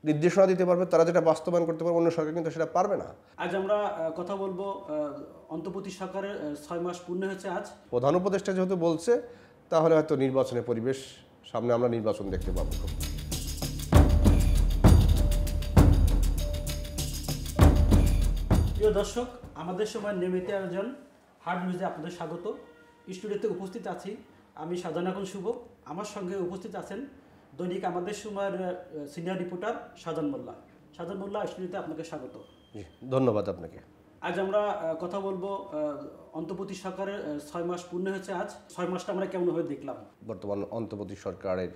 নির্দেশনা দিতে পারবে, তারা যেটা বাস্তবায়ন করতে পারবে, অন্য সরকার কিন্তু সেটা পারবে না। আজ আমরা কথা বলবো অন্তর্বর্তী সরকারের 6 মাস পূর্ণ হয়েছে আজ। প্রধান উপদেষ্টা যেহেতু বলছে, তাহলে হয়তো নির্বাচনের পরিবেশ সামনে আমরা নির্বাচন দেখতে পাবো। প্রিয় দর্শক, আমাদের সময় নিয়মিত আয়োজন হার্ড নিউজে আপনাদের স্বাগত। স্টুডিওতে উপস্থিত আছি আমি শাহজাহান এখন শুভ। আমার সঙ্গে উপস্থিত আছেন দৈনিক আমাদের সময়ের সিনিয়র রিপোর্টার শাহজাহান মোল্লা। শাহজাহান মোল্লা, স্টুডিওতে আপনাকে স্বাগত। জি, ধন্যবাদ আপনাকে। আজ আমরা কথা বলবো অন্তর্বর্তী সরকারের 6 মাস পূর্ণ হয়েছে আজ। 6 মাসটা আমরা কেমনভাবে দেখলাম? বর্তমান অন্তর্বর্তী সরকারের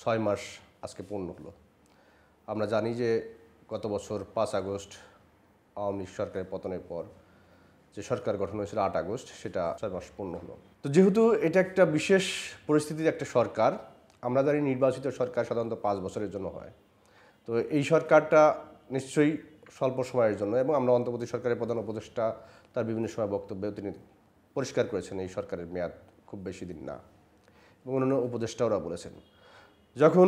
6 মাস আজকে পূর্ণ হলো। আমরা জানি যে গত বছর 5 আগস্ট আওয়ামী লীগ সরকারের পতনের পর যে সরকার গঠন হয়েছিল 8 আগস্ট, সেটা 6 মাস পূর্ণ হলো। তো যেহেতু এটা একটা বিশেষ পরিস্থিতির একটা সরকার, আমরা জানি নির্বাচিত সরকার সাধারণত 5 বছরের জন্য হয়। তো এই সরকারটা নিশ্চয়ই স্বল্প সময়ের জন্য, এবং আমরা অন্তর্বর্তী সরকারের প্রধান উপদেষ্টা তার বিভিন্ন সময় বক্তব্যেও তিনি পরিষ্কার করেছেন এই সরকারের মেয়াদ খুব বেশি দিন না, এবং অন্যান্য উপদেষ্টাওরা বলেছেন। যখন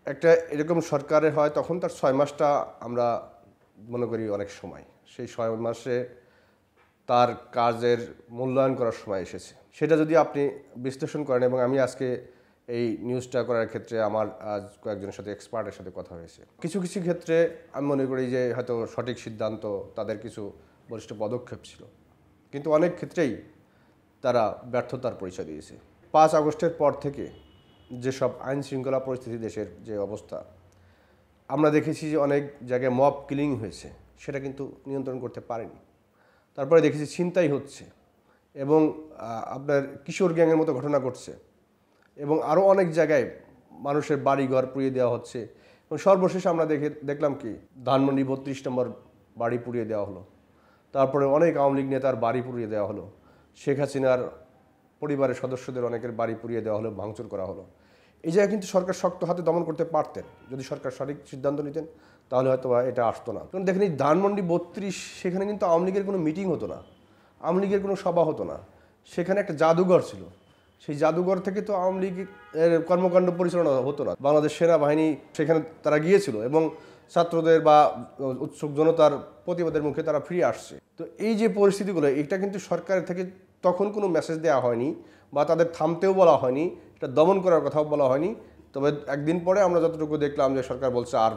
একটা এরকম সরকারের হয় তখন তার 6 মাসটা আমরা মনে করি অনেক সময়। সেই 6 মাসে তার কাজের মূল্যায়ন করার সময় এসেছে। সেটা যদি আপনি বিশ্লেষণ করেন, এবং আমি আজকে এই নিউজটা করার ক্ষেত্রে আমার আজ কয়েকজনের সাথে এক্সপার্টের সাথে কথা হয়েছে। কিছু কিছু ক্ষেত্রে আমি মনে করি যে হয়তো সঠিক সিদ্ধান্ত, তাদের কিছু বলিষ্ঠ পদক্ষেপ ছিল, কিন্তু অনেক ক্ষেত্রেই তারা ব্যর্থতার পরিচয় দিয়েছে। 5 আগস্টের পর থেকে যেসব আইন শৃঙ্খলা পরিস্থিতি, দেশের যে অবস্থা, আমরা দেখেছি যে অনেক জায়গায় মব কিলিং হয়েছে, সেটা কিন্তু নিয়ন্ত্রণ করতে পারেনি। তারপরে দেখেছি ছিনতাই হচ্ছে, এবং আপনার কিশোর গ্যাংয়ের মতো ঘটনা ঘটছে, এবং আরও অনেক জায়গায় মানুষের বাড়িঘর পুড়িয়ে দেওয়া হচ্ছে। এবং সর্বশেষ আমরা দেখলাম কি, ধানমন্ডি 32 নম্বর বাড়ি পুড়িয়ে দেওয়া হলো। তারপরে অনেক আওয়ামী লীগ নেতার বাড়ি পুড়িয়ে দেওয়া হলো। শেখ হাসিনার পরিবারের সদস্যদের অনেকের বাড়ি পুড়িয়ে দেওয়া হলো, ভাঙচুর করা হলো। এই জায়গায় কিন্তু সরকার শক্ত হাতে দমন করতে পারতেন, যদি সরকার সঠিক সিদ্ধান্ত নিতেন, তাহলে হয়তো এটা আসতো না। কারণ দেখেন, এই ধানমন্ডি 32, সেখানে কিন্তু আওয়ামী লীগের কোনো মিটিং হতো না, আওয়ামী লীগের কোনো সভা হতো না। সেখানে একটা জাদুঘর ছিল, সেই জাদুঘর থেকে তো আওয়ামী লীগের কর্মকাণ্ড পরিচালনা হতো না। বাংলাদেশ সেনাবাহিনী সেখানে তারা গিয়েছিল, এবং ছাত্রদের বা উৎসুক জনতার প্রতিবাদের মুখে তারা ফিরে আসছে। তো এই যে পরিস্থিতিগুলো, এটা কিন্তু সরকারের থেকে তখন কোনো মেসেজ দেওয়া হয়নি, বা তাদের থামতেও বলা হয়নি, এটা দমন করার কথাও বলা হয়নি। তবে একদিন পরে আমরা যতটুকু দেখলাম যে সরকার বলছে আর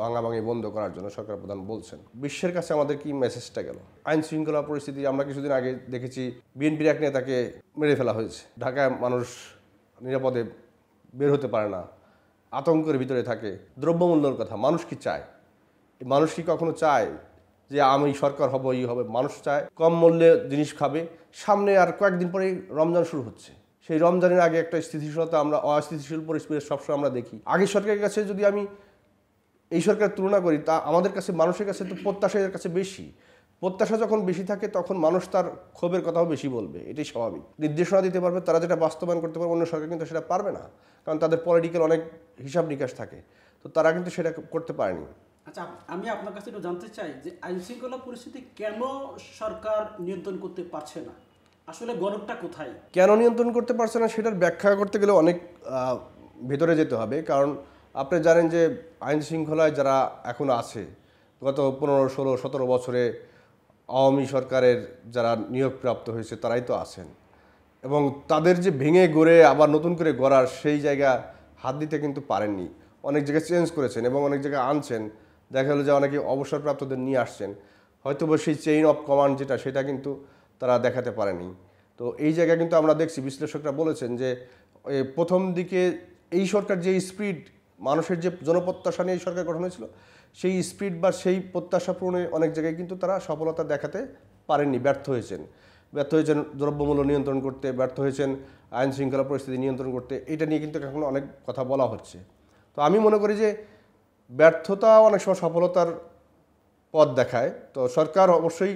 ভাঙাভাঙি বন্ধ করার জন্য সরকার প্রধান বলছেন। বিশ্বের কাছে আমাদের কি মেসেজটা গেল? আইন শৃঙ্খলা পরিস্থিতি, আমরা কিছুদিন আগে দেখেছি বিএনপির এক নেতাকে মেরে ফেলা হয়েছে। ঢাকায় মানুষ নিরাপদে বের হতে পারে না, আতঙ্কের ভিতরে থাকে। দ্রব্যমূল্যের কথা, মানুষ কি চায়? মানুষ কি কখনো চায় যে আমি সরকার হব, ই হবে? মানুষ চায় কম মূল্যে জিনিস খাবে। সামনে আর কয়েকদিন পরেই রমজান শুরু হচ্ছে। সেই রমজানের আগে একটা স্থিতিশীলতা, আমরা অস্থিতিশীল পরিস্থিতি সবসময় আমরা দেখি। আগের সরকারের কাছে যদি আমি এই সরকারের তুলনা করি, তা আমাদের কাছে, মানুষের কাছে তো প্রত্যাশার কাছে বেশি। প্রত্যাশা যখন বেশি থাকে, তখন মানুষ তার ক্ষোভের কথাও বেশি বলবে, এটাই স্বাভাবিক। নির্দেশনা দিতে পারবে, তারা যেটা বাস্তবায়ন করতে পারবে, অন্য সরকার কিন্তু সেটা পারবে না, কারণ তাদের পলিটিক্যাল অনেক হিসাব নিকাশ থাকে। তো তারা কিন্তু সেটা করতে পারেনি। আচ্ছা, আমি আপনার কাছে একটু জানতে চাই যে আইন শৃঙ্খলা পরিস্থিতি কেন সরকার নিয়ন্ত্রণ করতে পারছে না? আসলে গরমটা কোথায়? কেন নিয়ন্ত্রণ করতে পারছে না সেটার ব্যাখ্যা করতে গেলে অনেক ভেতরে যেতে হবে। কারণ আপনি জানেন যে আইন শৃঙ্খলায় যারা এখন আছে, গত 15, 16, 17 বছরে আওয়ামী সরকারের যারা নিয়োগপ্রাপ্ত হয়েছে, তারাই তো আছেন। এবং তাদের যে ভেঙে গড়ে আবার নতুন করে গড়ার সেই জায়গা হাত দিতে কিন্তু পারেননি। অনেক জায়গায় চেঞ্জ করেছেন, এবং অনেক জায়গায় আনছেন। দেখা গেলো যে অনেকে অবসরপ্রাপ্তদের নিয়ে আসছেন, হয়তো বা সেই চেইন অফ কমান্ড যেটা, সেটা কিন্তু তারা দেখাতে পারেনি। তো এই জায়গায় কিন্তু আমরা দেখছি, বিশ্লেষকরা বলেছেন যে প্রথম দিকে এই সরকার যে স্পিড, মানুষের যে জনপ্রত্যাশা নিয়ে এই সরকার গঠন হয়েছিল, সেই স্পিড বা সেই প্রত্যাশা পূরণে অনেক জায়গায় কিন্তু তারা সফলতা দেখাতে পারেননি, ব্যর্থ হয়েছেন। দ্রব্যমূল্য নিয়ন্ত্রণ করতে ব্যর্থ হয়েছেন, আইন শৃঙ্খলা পরিস্থিতি নিয়ন্ত্রণ করতে। এটা নিয়ে কিন্তু এখন অনেক কথা বলা হচ্ছে। তো আমি মনে করি যে ব্যর্থতা অনেক সময় সফলতার পথ দেখায়। তো সরকার অবশ্যই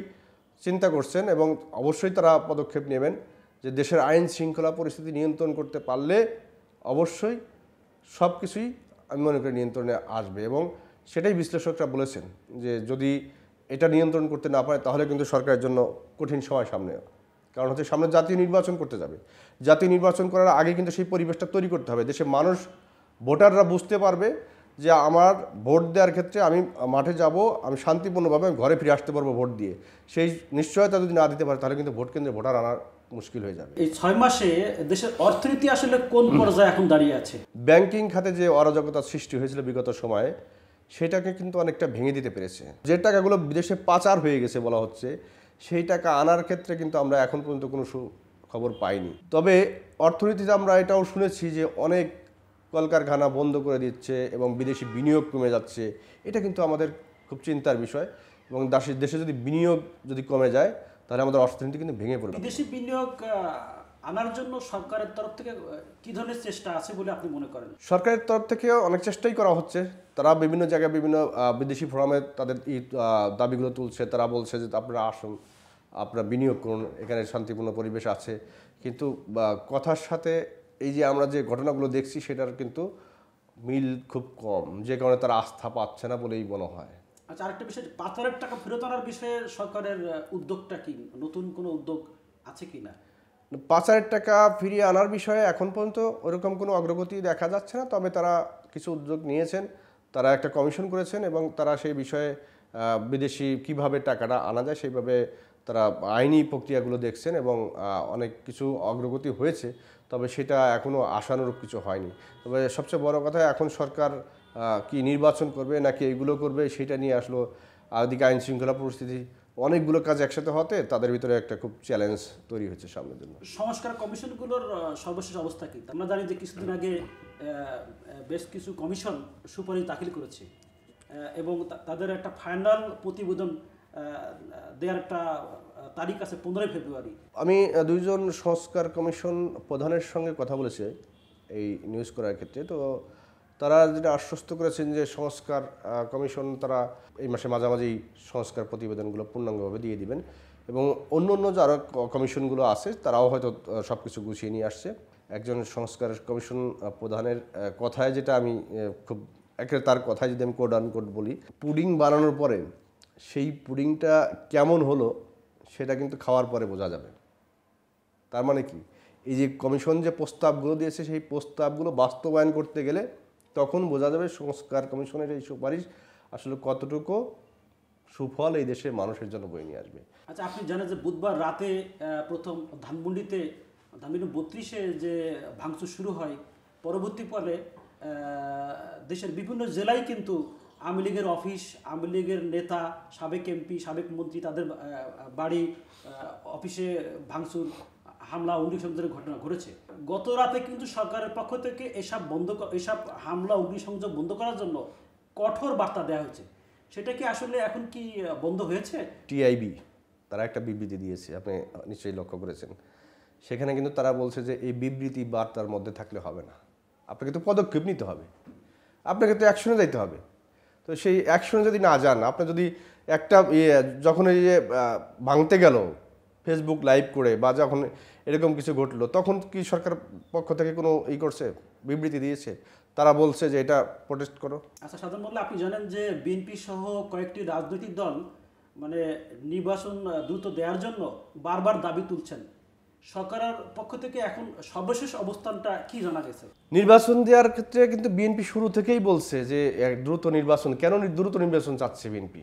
চিন্তা করছেন, এবং অবশ্যই তারা পদক্ষেপ নেবেন যে দেশের আইন শৃঙ্খলা পরিস্থিতি নিয়ন্ত্রণ করতে পারলে অবশ্যই সব কিছুই আমি মনে করি নিয়ন্ত্রণে আসবে। এবং সেটাই বিশ্লেষকরা বলেছেন যে যদি এটা নিয়ন্ত্রণ করতে না পারে, তাহলে কিন্তু সরকারের জন্য কঠিন সময় সামনে। কারণ হচ্ছে সামনে জাতীয় নির্বাচন করতে যাবে। জাতীয় নির্বাচন করার আগে কিন্তু সেই পরিবেশটা তৈরি করতে হবে। দেশের মানুষ, ভোটাররা বুঝতে পারবে যে আমার ভোট দেওয়ার ক্ষেত্রে আমি মাঠে যাব, আমি শান্তিপূর্ণভাবে আমি ঘরে ফিরে আসতে পারবো ভোট দিয়ে, সেই নিশ্চয়তা যদি না দিতে পারে তাহলে কিন্তু ভোট কেন্দ্রে ভোটার আনা মুশকিল হয়ে যাবে। এই 6 মাসে দেশের অর্থনীতি আসলে কোন পর্যায়ে এখন দাঁড়িয়ে আছে? ব্যাংকিং খাতে যে অরাজকতার সৃষ্টি হয়েছিল বিগত সময়ে, সেটাকে কিন্তু অনেকটা ভেঙে দিতে পেরেছে। যে টাকাগুলো বিদেশে পাচার হয়ে গেছে বলা হচ্ছে, সেই টাকা আনার ক্ষেত্রে কিন্তু আমরা এখন পর্যন্ত কোনো খবর পাইনি। তবে অর্থনীতিতে আমরা এটাও শুনেছি যে অনেক কলকারখানা বন্ধ করে দিচ্ছে এবং বিদেশি বিনিয়োগ কমে যাচ্ছে। এটা কিন্তু আমাদের খুব চিন্তার বিষয়, এবং দেশে যদি বিনিয়োগ যদি কমে যায় তাহলে আমাদের অর্থনীতি কিন্তু ভেঙে পড়বে। বিদেশি বিনিয়োগ আনার জন্য সরকারের তরফ থেকে কি ধরনের চেষ্টা আছে বলে আপনি মনে করেন? সরকারের তরফ থেকে অনেক চেষ্টাই করা হচ্ছে। তারা বিভিন্ন জায়গায় বিভিন্ন বিদেশি ফোরামে তাদের দাবিগুলো তুলছে। তারা বলছে যে আপনারা আসুন, আপনারা বিনিয়োগ করুন, এখানে শান্তিপূর্ণ পরিবেশ আছে। কিন্তু কথার সাথে এই যে আমরা যে ঘটনাগুলো দেখছি সেটার কিন্তু মিল খুব কম, যে কারণে তারা আস্থা পাচ্ছে না বলেই মনে হয়। আচ্ছা, আরেকটা বিষয়, পাচারের টাকা ফেরত আনার বিষয়ে সরকারের উদ্যোগটা কি? নতুন কোনো উদ্যোগ আছে কি না? পাচারের টাকা ফিরিয়ে আনার বিষয়ে এখন পর্যন্ত ওরকম কোনো অগ্রগতি দেখা যাচ্ছে না। তবে তারা কিছু উদ্যোগ নিয়েছেন, তারা একটা কমিশন করেছেন এবং তারা সেই বিষয়ে বিদেশি কিভাবে টাকাটা আনা যায় সেইভাবে তারা আইনি প্রক্রিয়াগুলো দেখছেন এবং অনেক কিছু অগ্রগতি হয়েছে। তবে সেটা এখনও আশানুরূপ কিছু হয়নি। তবে সবচেয়ে বড় কথা, এখন সরকার কি নির্বাচন করবে নাকি এইগুলো করবে সেটা নিয়ে আসলো আদিকে আইন শৃঙ্খলা পরিস্থিতি, অনেকগুলো কাজ একসাথে হতে তাদের ভিতরে একটা খুব চ্যালেঞ্জ তৈরি হচ্ছে সামনের জন্য। সংস্কার কমিশনগুলোর সর্বশেষ অবস্থা কি? আমরা জানি যে কিছুদিন আগে বেশ কিছু কমিশন সুপারিশ দাখিল করেছে এবং তাদের একটা ফাইনাল প্রতিবেদন দেওয়ার একটা তারিখ আছে 15 ফেব্রুয়ারি। আমি দুইজন সংস্কার কমিশন প্রধানের সঙ্গে কথা বলেছি এই নিউজ করার ক্ষেত্রে। তো তারা যেটা আশ্বস্ত করেছেন যে সংস্কার কমিশন তারা এই মাসে মাঝামাঝি সংস্কার প্রতিবেদনগুলো পূর্ণাঙ্গভাবে দিয়ে দিবেন এবং অন্য যারা কমিশনগুলো আছে তারাও হয়তো সব কিছু গুছিয়ে নিয়ে আসছে। একজন সংস্কার কমিশন প্রধানের কথায় যেটা আমি খুব একেবারে তার কথায় যদি আমি কোড আনকোড বলি, পুডিং বানানোর পরে সেই পুডিংটা কেমন হলো সেটা কিন্তু খাওয়ার পরে বোঝা যাবে। তার মানে কি, এই যে কমিশন যে প্রস্তাবগুলো দিয়েছে সেই প্রস্তাবগুলো বাস্তবায়ন করতে গেলে তখন বোঝা যাবে সংস্কার কমিশনের এই সুপারিশ আসলে কতটুকু সুফল এই দেশের মানুষের জন্য বয়ে নিয়ে আসবে। আচ্ছা, আপনি জানেন যে বুধবার রাতে প্রথম ধানমন্ডি 32-এ যে ভাঙচুর শুরু হয়, পরবর্তী পরে দেশের বিভিন্ন জেলায় কিন্তু আওয়ামী লীগের অফিস, আওয়ামী লীগের নেতা, সাবেক এমপি, সাবেক মন্ত্রী তাদের বাড়ি, অফিসে ভাঙচুর, হামলা, অগ্নিসংযোগের ঘটনা ঘটেছে। গত রাতে কিন্তু সরকারের পক্ষ থেকে এসব হামলা, অগ্নিসংযোগ বন্ধ করার জন্য কঠোর বার্তা দেওয়া হয়েছে। সেটা কি আসলে এখন কি বন্ধ হয়েছে? টিআইবি তারা একটা বিবৃতি দিয়েছে, আপনি নিশ্চয়ই লক্ষ্য করেছেন। সেখানে কিন্তু তারা বলছে যে এই বিবৃতি বার্তার মধ্যে থাকলে হবে না, আপনাকে তো পদক্ষেপ নিতে হবে, আপনাকে তো অ্যাকশনে যাইতে হবে। তো সেই অ্যাকশনে যদি না যান, আপনি যদি একটা যখন এই যে ভাঙতে গেল ফেসবুক লাইভ করে বা যখন এরকম কিছু ঘটলো, তখন কি সরকার পক্ষ থেকে কোনো করছে, বিবৃতি দিয়েছে? তারা বলছে যে এটা প্রোটেস্ট করো। আচ্ছা, সাধারণ মোল্লা, আপনি জানেন যে বিএনপি সহ কয়েকটি রাজনৈতিক দল মানে নির্বাচন দ্রুত দেওয়ার জন্য বারবার দাবি তুলছেন। সরকারের পক্ষ থেকে এখন সর্বশেষ অবস্থানটা কি জানা গেছে? নির্বাচন দেওয়ার ক্ষেত্রে কিন্তু বিএনপি শুরু থেকেই বলছে যে দ্রুত নির্বাচন। কেন দ্রুত নির্বাচন চাচ্ছে বিএনপি?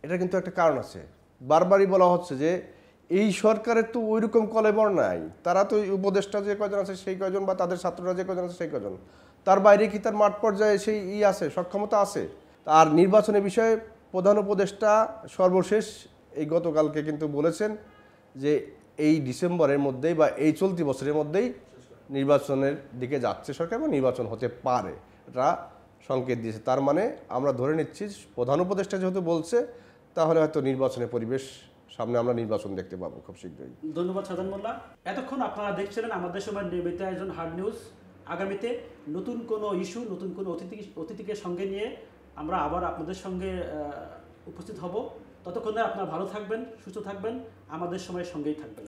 এটা কিন্তু একটা কারণ আছে। বারবারই বলা হচ্ছে যে এই সরকারের তো ওইরকম কলেবর নাই, তারা তো উপদেষ্টা যে কয়জন আছে সেই কয়জন বা তাদের ছাত্ররা যে কয়জন আছে সেই কয়জন, তার বাইরে কি তার মাঠ পর্যায়ে সেই আছে, সক্ষমতা আছে? আর নির্বাচনের বিষয়ে প্রধান উপদেষ্টা সর্বশেষ এই গতকালকে কিন্তু বলেছেন যে এই ডিসেম্বরের মধ্যেই বা এই চলতি বছরের মধ্যেই নির্বাচনের দিকে যাচ্ছে সরকার এবং নির্বাচন হতে পারে, এটা সংকেত দিয়েছে। তার মানে আমরা ধরে নিচ্ছি প্রধান উপদেষ্টা যেহেতু বলছে, তাহলে হয়তো নির্বাচনের পরিবেশ সামনে আমরা নির্বাচন দেখতে পাবো খুব শীঘ্রই। ধন্যবাদ সাজান মোল্লা। এতক্ষণ আপনারা দেখছিলেন আমাদের সময় নিয়মিত আয়োজন হার্ড নিউজ। আগামীতে নতুন কোনো ইস্যু, নতুন কোনো অতিথিকে সঙ্গে নিয়ে আমরা আবার আপনাদের সঙ্গে উপস্থিত হব। ততক্ষণে আপনারা ভালো থাকবেন, সুস্থ থাকবেন, আমাদের সময়ের সঙ্গেই থাকবেন।